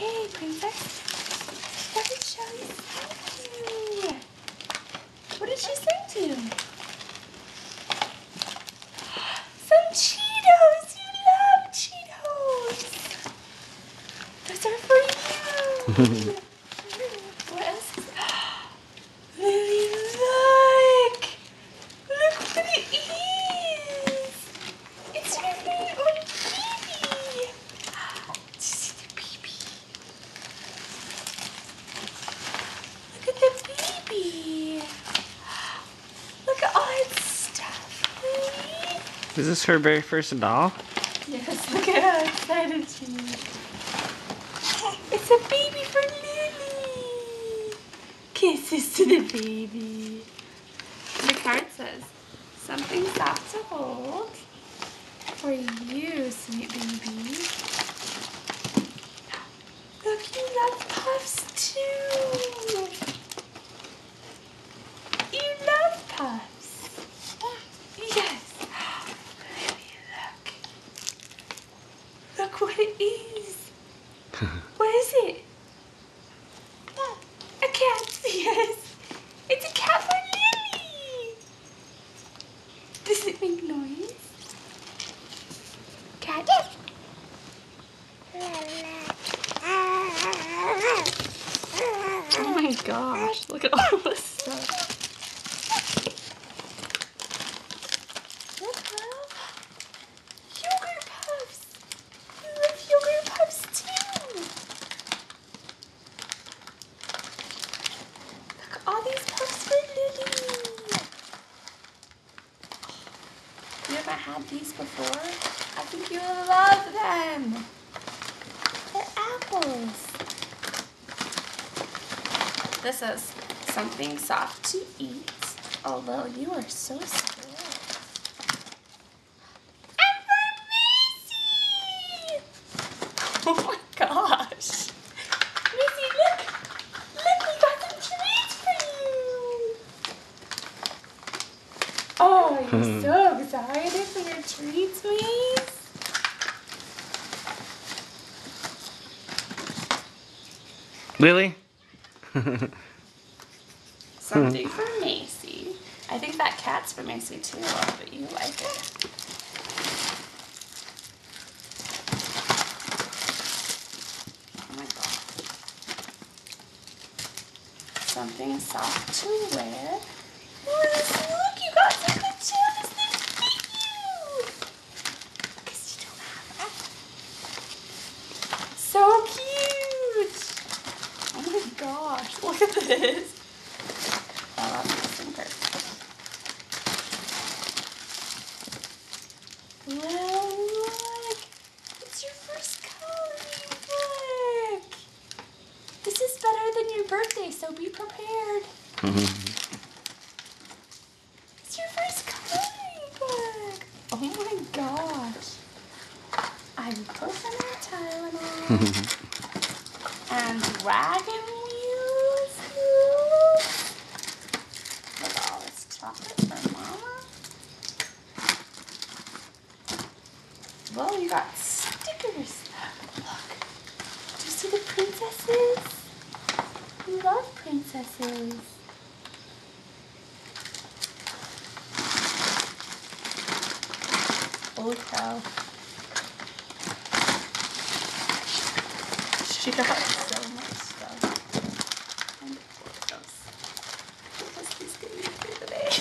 Hey, princess. What did Shelly say to you? What did she say to you? Some Cheetos. You love Cheetos. Those are for you. What else is it? Lily, look. Look what it is. It's your very own baby. Did you see the baby? Look at the baby. Look at all its stuff, Lily. Is this her very first doll? Yes, look at how excited she is. It's a baby for Lily. Kisses to the baby. The card says, something soft to hold for you, sweet baby. Look, you love puffs too. You love puffs. Yes. Lily, look. Look what it is. What is it? A cat. Yes. It's a cat for Lily. Does it make noise? Cat. Oh my gosh, look at all this stuff. Look, love. Yogurt puffs. You love yogurt puffs too. Look, all these puffs for Lily. You haven't had these before? I think you will love them. They're apples. This says, something soft to eat, although you are so spoiled. And for Macy! Oh my gosh. Macy, look! Look, we got some treats for you! Oh, you're so excited for your treats, Mace? Lily? Something for Macy. I think that cat's for Macy too, but you like it. Oh my god. Something soft to wear. Look, you got some pajamas. They're cute. Because you don't have that. So cute. Oh my gosh, look at this. I love this finger. Well, look. It's your first coloring book. This is better than your birthday, so be prepared. It's your first coloring book. Oh my gosh. Ibuprofen and Tylenol. And dragon wheels. Look at all this chocolate for Mama. Well, you got stickers. Look. Do you see the princesses? You love princesses. Holy cow. She got so much stuff. And of course, these get me for today.